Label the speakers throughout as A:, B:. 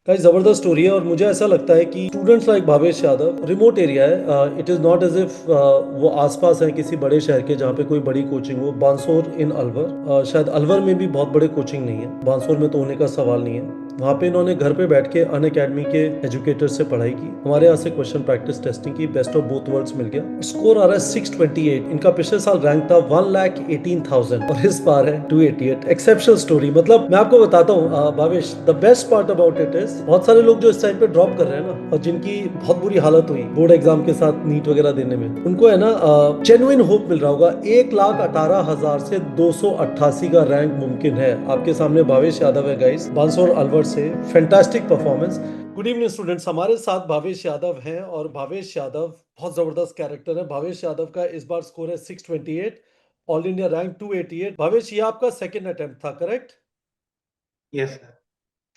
A: कई जबरदस्त स्टोरी है और मुझे ऐसा लगता है कि students like Bhavesh Yadav remote area है। It is not as if वो आसपास है किसी बड़े शहर के जहाँ पे कोई बड़ी कोचिंग हो। बांसोर इन अलवर, शायद अलवर में भी बहुत बड़े कोचिंग नहीं है, बांसोर में तो होने का सवाल नहीं है। वहाँ पे इन्होंने घर पे बैठ के अन अकेडमी के एजुकेटर से पढ़ाई की, हमारे यहाँ से क्वेश्चन प्रैक्टिस टेस्टिंग की, बेस्ट ऑफ बोथ वर्ल्ड्स मिल गया। स्कोर आ रहा है 628। इनका पिछले साल रैंक था 1,18,000 और इस बार है 288। Exceptional story. मतलब मैं आपको बताता हूँ Bhavesh, the best part about it is बहुत सारे लोग जो इस टाइम पे ड्रॉप कर रहे हैं ना, और जिनकी बहुत बुरी हालत हुई बोर्ड एग्जाम के साथ नीट वगैरह देने में, उनको है ना जेन्युइन होप मिल रहा होगा। 1,18,000 से 288 का रैंक मुमकिन है। आपके सामने भावेश यादव है गाइस, बांसोर अलवर से। Fantastic performance. Good evening students, हमारे साथ भावेश यादव हैं और भावेश यादव बहुत जबरदस्त कैरेक्टर है। भावेश यादव का इस बार स्कोर है 628, ऑल इंडिया रैंक 288। भावेश, ये आपका सेकंड अटेम्प्ट था, correct?
B: Yes sir.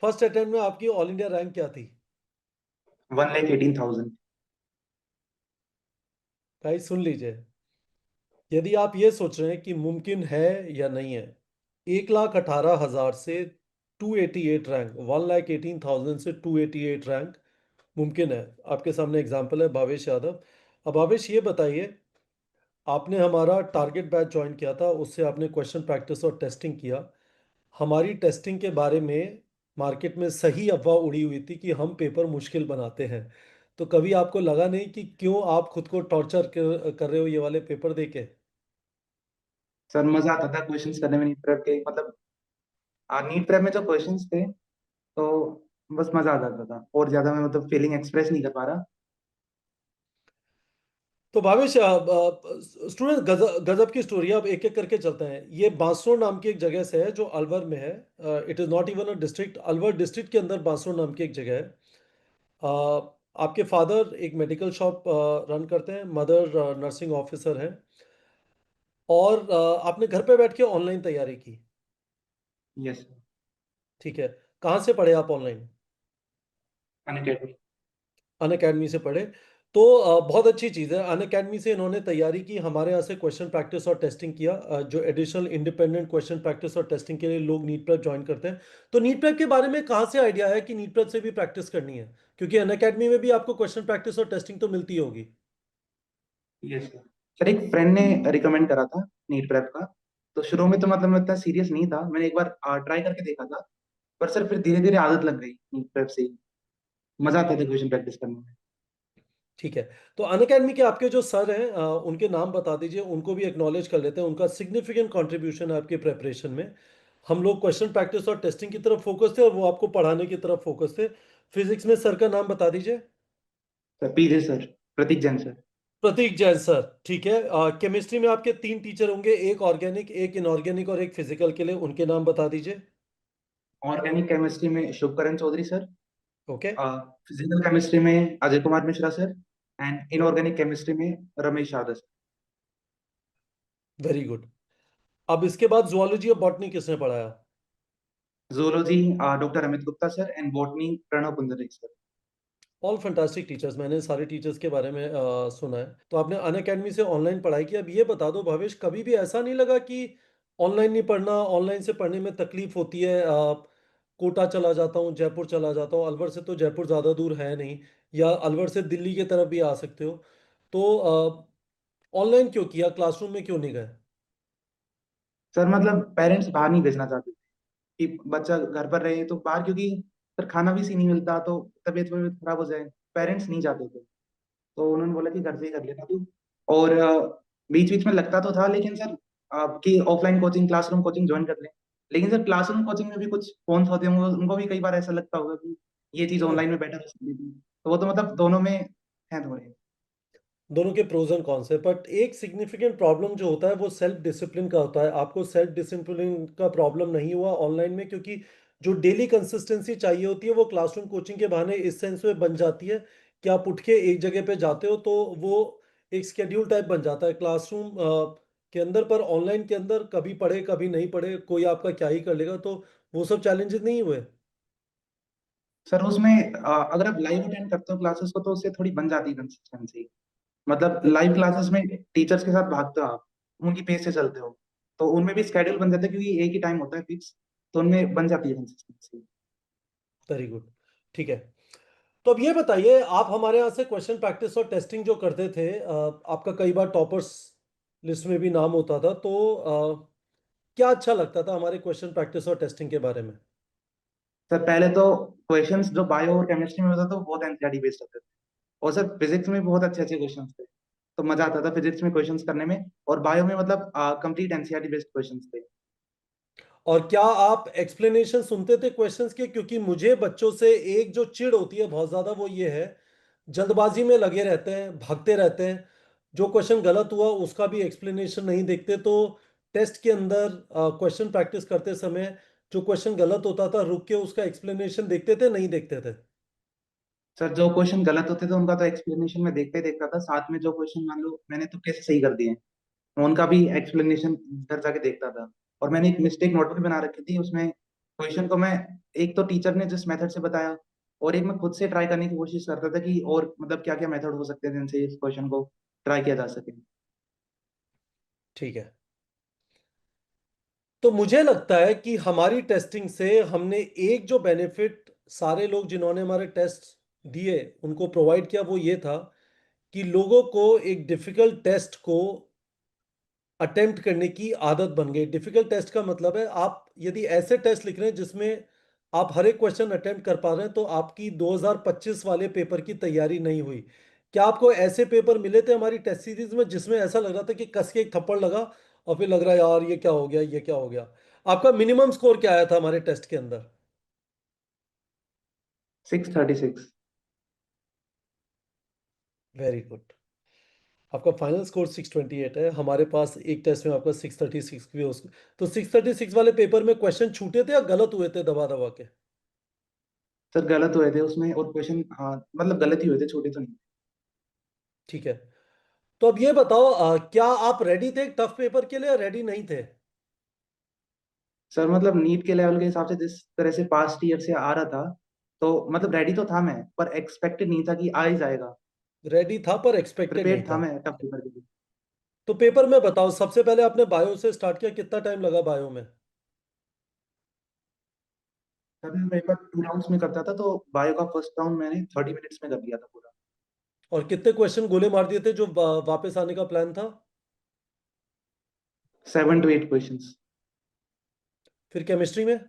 A: First attempt में आपकी ऑल इंडिया रैंक क्या थी?
B: 1,18,000।
A: गाइस सुन लीजिए, यदि आप ये सोच रहे हैं कि मुमकिन है या नहीं है, 1,18,000 से 288 रैंक, 1,18,000 से 288 रैंक मुमकिन है। आपके सामने एग्जाम्पल है भावेश यादव। अब भावेश ये बताइए, आपने हमारा टारगेट बैच ज्वाइन किया था, उससे आपने क्वेश्चन प्रैक्टिस और टेस्टिंग किया। हमारी टेस्टिंग के बारे में मार्केट में सही अफवाह उड़ी हुई थी कि हम पेपर मुश्किल बनाते हैं। तो कभी आपको लगा नहीं कि क्यों आप खुद को टॉर्चर कर रहे हो ये वाले पेपर देके?
B: सर मजा आता था क्वेश्चंस करने में नीट प्रेप के, मतलब नीट प्रेप में जो क्वेश्चंस थे तो बस मजा आ जाता था, और ज्यादा मैं मतलब फीलिंग एक्सप्रेस नहीं कर पा रहा।
A: तो भावेश, स्टूडेंट गजब की स्टोरी है। अब एक एक करके चलते हैं। ये बांसुर नाम की एक जगह से है जो अलवर में है। It is not even a district, Alwar district के अंदर बांसुर नाम की एक जगह है। अ, आपके फादर एक मेडिकल शॉप रन करते हैं, मदर नर्सिंग ऑफिसर हैं, और आपने घर पे बैठ के ऑनलाइन तैयारी की।
B: यस।
A: ठीक है। कहाँ से पढ़े आप ऑनलाइन?
B: अनअकैडमी।
A: अन अकेडमी से पढ़े। तो बहुत अच्छी चीज़ है। अन अकेडमी से इन्होंने तैयारी की, हमारे यहाँ से क्वेश्चन प्रैक्टिस और टेस्टिंग किया। जो एडिशनल इंडिपेंडेंट क्वेश्चन प्रैक्टिस और टेस्टिंग के लिए लोग नीट प्रेप ज्वाइन करते हैं। तो नीट प्रेप के बारे में कहाँ से आइडिया है कि नीट प्रेप से भी प्रैक्टिस करनी है? क्योंकि अन अकेडमी में भी आपको क्वेश्चन प्रैक्टिस और टेस्टिंग तो मिलती होगी।
B: Yes sir. सर एक फ्रेंड ने रिकमेंड करा था नीट प्रेप का। तो शुरू में तो मतलब मैं इतना सीरियस नहीं था, मैंने एक बार ट्राई करके देखा था। पर सर फिर धीरे धीरे आदत लग गई नीट प्रेप से ही। मजा आता था क्वेश्चन प्रैक्टिस करने में।
A: ठीक है। तो अनअकैडमी के आपके जो सर हैं, उनके नाम बता दीजिए, उनको भी एक्नॉलेज कर लेते हैं। उनका सिग्निफिकेंट कंट्रीब्यूशन है आपके प्रेपरेशन में। हम लोग क्वेश्चन प्रैक्टिस और टेस्टिंग की तरफ फोकस थे और वो आपको पढ़ाने की तरफ फोकस थे। फिजिक्स में सर का नाम बता दीजिए।
B: सर पीजे सर, प्रतीक जैन सर।
A: प्रतीक जैन सर, ठीक है। केमिस्ट्री में आपके तीन टीचर होंगे, एक ऑर्गेनिक, एक इनऑर्गेनिक और एक फिजिकल के लिए, उनके नाम बता दीजिए।
B: ऑर्गेनिक केमिस्ट्री में Shubhkaran Chaudhary sir.
A: Okay.
B: Physical chemistry में Ajay Kumar Mishra sir. And inorganic chemistry में Ramesh Yadav sir.
A: Very good. अब इसके बाद जुआलॉजी और बॉटनी किसने पढ़ाया?
B: Zoology doctor Amit Gupta sir, and botany Pranav Pundrik sir.
A: All fantastic teachers. मैंने सारे टीचर्स के बारे में सुना है। तो आपने अन अकेडमी से ऑनलाइन पढ़ाई की। अब ये बता दो भवेश, कभी भी ऐसा नहीं लगा कि ऑनलाइन नहीं पढ़ना, ऑनलाइन से पढ़ने में तकलीफ होती है? कोटा चला जाता हूँ, जयपुर चला जाता हूँ, अलवर से तो जयपुर ज़्यादा दूर है नहीं, या अलवर से दिल्ली की तरफ भी आ सकते हो। तो ऑनलाइन क्यों किया, क्लासरूम में क्यों नहीं गए?
B: सर मतलब पेरेंट्स बाहर नहीं भेजना चाहते थे कि बच्चा घर पर रहे, तो बाहर क्योंकि सर खाना भी सी नहीं मिलता, तो तबीयत वबीयत खराब हो जाए। पेरेंट्स नहीं चाहते थे, तो उन्होंने बोला कि घर से ही कर लेना तू। और बीच बीच में लगता तो था, लेकिन सर कि offline coaching, classroom coaching join कर लें। लेकिन सर क्लासरूम कोचिंग में भी कुछ फोन होते होंगे, उनको भी कई बार ऐसा लगता होगा कि ये चीज ऑनलाइन में बेटर हो सकती थी। तो वो तो मतलब दोनों में है थोड़े।
A: दोनों के प्रोज एंड कॉन्स है, बट एक सिग्निफिकेंट प्रॉब्लम जो होता है वो सेल्फ डिसिप्लिन का होता है। आपको सेल्फ डिसिप्लिन का प्रॉब्लम नहीं हुआ ऑनलाइन में, क्योंकि जो डेली कंसिस्टेंसी चाहिए होती है वो क्लासरूम कोचिंग के बहाने इस सेंस में बन जाती है कि आप उठ के एक जगह पे जाते हो तो वो एक स्केड्यूल टाइप बन जाता है क्लासरूम के अंदर। पर ऑनलाइन के अंदर कभी पढ़े कभी नहीं पढ़े, कोई आपका क्या ही कर लेगा। तो वो सब चैलेंजेस नहीं हुए?
B: सर उसमें अगर आप लाइव अटेंड करते हो क्लासेस को, तो उससे थोड़ी बन जाती है कंसिस्टेंसी। मतलब लाइव क्लासेस में टीचर्स के साथ भागते हो आप, उनकी पेस से चलते हो, तो उनमें भी स्केड्यूल बन जाता है क्योंकि एक ही टाइम होता है फिक्स। तो उनमें बन जाती है कंसिस्टेंसी।
A: Very good. ठीक है। तो अब ये बताइए, आप हमारे यहाँ से क्वेश्चन प्रैक्टिस और टेस्टिंग जो करते थे, आपका कई बार टॉपर्स लिस्ट में भी नाम होता था, तो क्या अच्छा लगता था हमारे क्वेश्चन प्रैक्टिस और टेस्टिंग के बारे में?
B: सर पहले तो क्वेश्चंस जो बायो और केमिस्ट्री में होता था वो बहुत एनसीईआरटी बेस्ड होते थे, और सर फिजिक्स में भी बहुत अच्छे अच्छे क्वेश्चंस थे, तो मजा आता था फिजिक्स में क्वेश्चंस करने में। और बायो में मतलब कंप्लीट एनसीईआरटी बेस्ड क्वेश्चंस थे।
A: और क्या आप एक्सप्लेनेशन सुनते थे क्वेश्चंस के? क्योंकि मुझे बच्चों से एक जो चिढ़ होती है बहुत ज्यादा, वो ये है, जल्दबाजी में लगे रहते हैं, भागते रहते हैं, जो क्वेश्चन गलत हुआ उसका भी एक्सप्लेनेशन नहीं देखते। तो टेस्ट के अंदर क्वेश्चन प्रैक्टिस करते समय जो क्वेश्चन गलत होता था, रुक के उसका एक्सप्लेनेशन देखते थे, नहीं देखते थे?
B: सर जो क्वेश्चन गलत होते थे उनका तो एक्सप्लेनेशन में देखते ही देखता था, साथ में जो क्वेश्चन मान लो मैंने तो कैसे सही कर दिए उनका भी एक्सप्लेनेशन घर जाके देखता था। और मैंने एक मिस्टेक नोटबुक बना रखी थी, उसमें क्वेश्चन को मैं, एक तो टीचर ने जिस मेथड से बताया, और एक मैं खुद से ट्राई करने की कोशिश करता था कि और मतलब क्या क्या मेथड हो सकते हैं जिनसे इस क्वेश्चन को ट्राई किया जा सके।
A: ठीक है। तो मुझे लगता है कि हमारी टेस्टिंग से हमने एक जो बेनिफिट सारे लोग जिन्होंने हमारे टेस्ट दिए उनको प्रोवाइड किया, वो ये था कि लोगों को एक डिफिकल्ट टेस्ट को अटेम्प्ट करने की आदत बन गई। डिफिकल्ट टेस्ट का मतलब है, आप यदि ऐसे टेस्ट लिख रहे हैं जिसमें आप हर एक क्वेश्चन अटेम्प्ट कर पा रहे हैं, तो आपकी 2025 वाले पेपर की तैयारी नहीं हुई। क्या आपको ऐसे पेपर मिले थे हमारी टेस्ट सीरीज में जिसमें ऐसा लग रहा था कि कस के एक थप्पड़ लगा और फिर लग रहा है यार ये क्या हो गया, ये क्या हो गया? आपका मिनिमम स्कोर क्या आया था हमारे टेस्ट के अंदर?
B: 636।
A: Very good. आपका फाइनल स्कोर 628 है। हमारे पास एक टेस्ट में आपका 636 भी हो। तो 636 वाले पेपर में क्वेश्चन छूटे थे या गलत हुए थे दबा दबा के?
B: सर गलत हुए थे उसमें, और क्वेश्चन हाँ मतलब गलत ही हुए थे, छोटे तो नहीं।
A: ठीक है। तो अब ये बताओ, क्या आप रेडी थे टफ पेपर के लिए या रेडी नहीं थे?
B: सर मतलब नीट के लेवल के हिसाब से जिस तरह से पास्ट ईयर से आ रहा था, तो मतलब रेडी तो था मैं, पर एक्सपेक्टेड नहीं था कि आ ही जाएगा।
A: रेडी था पर एक्सपेक्टेड नहीं
B: प्रिपेयर्ड था
A: था।
B: मैं टफ पेपर के लिए।
A: तो पेपर में बताओ, सबसे पहले आपने बायो से स्टार्ट किया, कितना टाइम लगा बायो में?
B: सर मैं पेपर 2 राउंड्स में करता था, तो बायो का फर्स्ट राउंड मैंने 30 मिनट्स में कर लिया था पूरा।
A: और कितने क्वेश्चन गोले मार दिए थे जो वापस आने का प्लान था?
B: 7 to 8 क्वेश्चन।
A: फिर केमिस्ट्री में?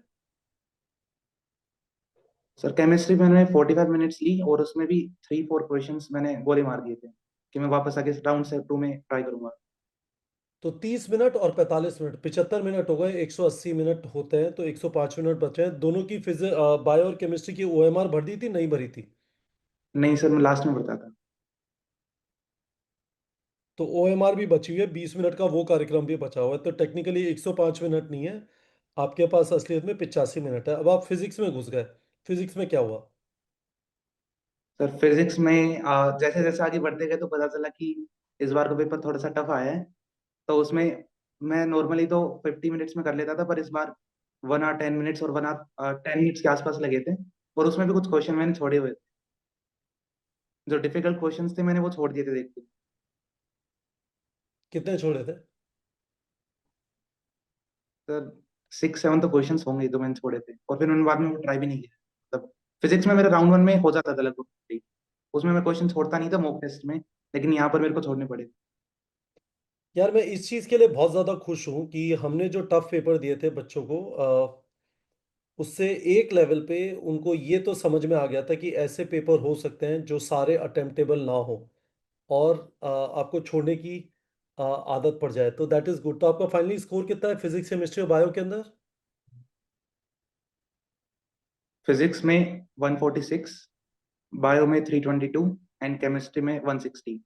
B: सर केमिस्ट्री में मैंने 45 मिनट्स ली, और उसमें भी 3 4 क्वेश्चन मैंने गोले मार दिए थे कि मैं वापस आके राउंड से 2 में ट्राई करूंगा।
A: तो 30 मिनट और 45 मिनट, 75 मिनट हो गए। 180 मिनट होते हैं तो 105 मिनट बचे हैं। दोनों की फिजिक्स, बायो और केमिस्ट्री की ओएमआर भर दी थी, नहीं भरी थी?
B: नहीं सर, मैं लास्ट में पढ़ता था।
A: तो ओएमआर भी बची हुई है, 20 मिनट का वो कार्यक्रम भी बचा हुआ है, तो टेक्निकली 105 मिनट नहीं है आपके पास, असलियत में 85 मिनट है। अब आप फिजिक्स में घुस गए। फिजिक्स में क्या हुआ?
B: सर फिजिक्स में जैसे जैसे आगे बढ़ते गए तो पता चला कि इस बार का पेपर थोड़ा सा टफ आया है। तो उसमें मैं नॉर्मली तो 50 मिनट्स में कर लेता था, पर इस बार 1 hour 10 minutes और 1 hour 10 minutes के आसपास लगे थे। और उसमें भी कुछ क्वेश्चन मैंने छोड़े हुए थे, जो डिफिकल्ट क्वेश्चंस थे मैंने वो छोड़ दिए थे देखते।
A: कितने छोड़े थे?
B: सर 6 7 तो क्वेश्चंस होंगे ही, तो मैंने छोड़े थे, और फिर मैंने बाद में ट्राई भी नहीं किया। मतलब फिजिक्स में मेरे राउंड 1 में हो जाता था लगभग, उसमें मैं क्वेश्चन छोड़ता नहीं था मॉक टेस्ट में, लेकिन यहाँ पर मेरे को छोड़ने पड़े।
A: यार मैं इस चीज के लिए बहुत ज्यादा खुश हूं कि हमने जो टफ पेपर दिए थे बच्चों को, उससे एक लेवल पे उनको ये तो समझ में आ गया था कि ऐसे पेपर हो सकते हैं जो सारे अटेम्प्टेबल ना हो, और आपको छोड़ने की आदत पड़ जाए। तो दैट इज गुड। तो आपका फाइनली स्कोर कितना है फिजिक्स, केमिस्ट्री और बायो के अंदर?
B: फिजिक्स में 146, बायो में 322, एंड केमिस्ट्री में 160।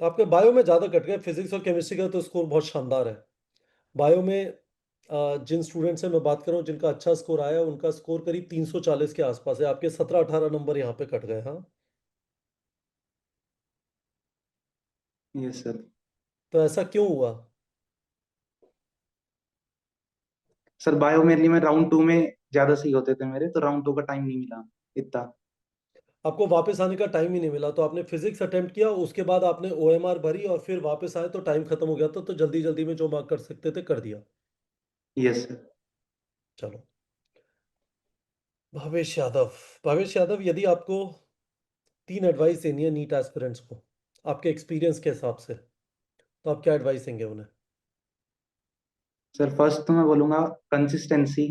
A: तो आपके बायो में ज़्यादा कट गए। फिजिक्स और केमिस्ट्री का तो स्कोर बहुत शानदार है। बायो में जिन स्टूडेंट से मैं बात कर रहा हूँ जिनका अच्छा स्कोर आया, उनका स्कोर करीब 340 के आसपास है। आपके 17 18 नंबर यहाँ पे कट गए। हाँ।
B: Yes sir.
A: तो ऐसा क्यों हुआ?
B: सर बायो मेनली में राउंड 2 में ज्यादा सही होते थे मेरे, तो राउंड 2 का टाइम नहीं मिला इतना।
A: आपको वापस आने का टाइम ही नहीं मिला, तो आपने फिजिक्स अटेम्प्ट किया, उसके बाद आपने ओएमआर भरी और फिर वापस आए तो टाइम खत्म हो गया था, तो जल्दी जल्दी में जो मार्क कर सकते थे कर दिया।
B: Yes sir.
A: चलो। भावेश यादव। भावेश यादव, यदि आपको 3 एडवाइस देनी है नीट एस्पिरेंट्स को, आपके एक्सपीरियंस के हिसाब से, तो आप क्या एडवाइस देंगे उन्हें?
B: सर फर्स्ट तो मैं बोलूंगा कंसिस्टेंसी।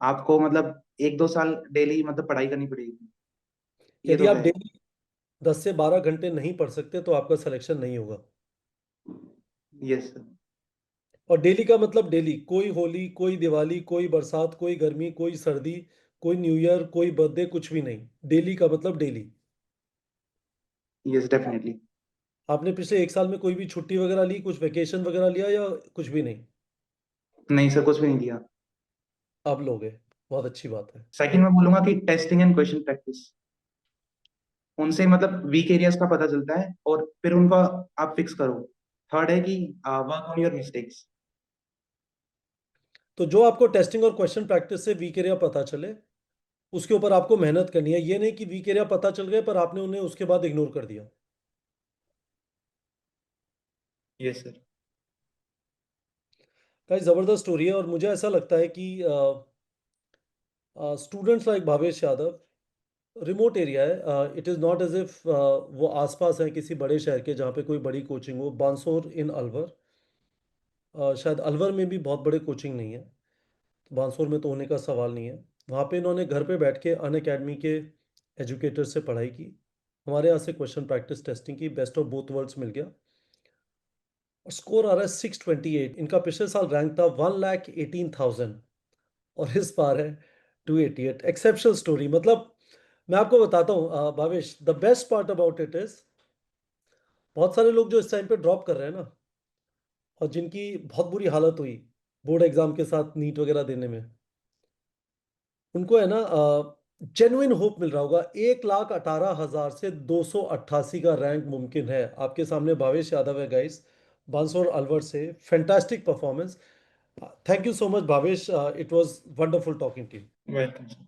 B: आपको मतलब 1-2 साल डेली मतलब पढ़ाई करनी पड़ेगी, ये
A: यदि
B: तो
A: आप
B: है।
A: डेली 10 से 12 घंटे नहीं पढ़ सकते तो आपका सिलेक्शन नहीं होगा।
B: Yes sir.
A: और डेली का मतलब डेली, कोई होली, कोई दिवाली, कोई बरसात, कोई गर्मी, कोई सर्दी, कोई न्यू ईयर, कोई बर्थडे, कुछ भी नहीं। डेली का मतलब डेली।
B: Yes definitely.
A: आपने पिछले 1 साल में कोई भी छुट्टी वगैरह ली, कुछ वेकेशन वगैरह लिया, या कुछ भी नहीं?
B: नहीं सर, कुछ भी नहीं दिया।
A: अब लोगे, बहुत अच्छी बात है।
B: सेकंड मैं बोलूंगा कि टेस्टिंग एंड क्वेश्चन प्रैक्टिस, उनसे मतलब वीक एरियाज का पता चलता है और फिर उनका आप फिक्स करो। थर्ड है कि वर्क ऑन योर मिस्टेक्स।
A: तो जो आपको टेस्टिंग और क्वेश्चन प्रैक्टिस से वीक एरिया पता चले, उसके ऊपर आपको मेहनत करनी है। ये नहीं कि वीक एरिया पता चल गए पर आपने उन्हें उसके बाद इग्नोर कर दिया।
B: Yes sir.
A: भाई जबरदस्त स्टोरी है, और मुझे ऐसा लगता है कि students like Bhavesh Yadav, remote area है, it is not as if वो आसपास है किसी बड़े शहर के जहाँ पे कोई बड़ी कोचिंग हो। बांसोर इन अलवर, शायद अलवर में भी बहुत बड़े कोचिंग नहीं है, तो बांसोर में तो होने का सवाल नहीं है। वहाँ पे इन्होंने घर पे बैठ के अन अकेडमी के एजुकेटर से पढ़ाई की, हमारे यहाँ से क्वेश्चन प्रैक्टिस टेस्टिंग की, बेस्ट ऑफ बोथ वर्ल्ड्स मिल गया। और स्कोर आ रहा है 628। इनका पिछले साल रैंक था 1,18,000, और इस बार है 288। Exceptional story. मतलब मैं आपको बताता हूँ Bhavesh, the best part about it is, बहुत सारे लोग जो इस टाइम पे ड्रॉप कर रहे हैं ना, और जिनकी बहुत बुरी हालत हुई बोर्ड एग्जाम के साथ नीट वगैरह देने में, उनको है ना जेन्युइन होप मिल रहा होगा। 1,18,000 से 288 का रैंक मुमकिन है। आपके सामने भावेश यादव है गाइस, बांसोर अलवर से। Fantastic performance. Thank you so much Bhavesh, it was wonderful talking to you.
B: Welcome.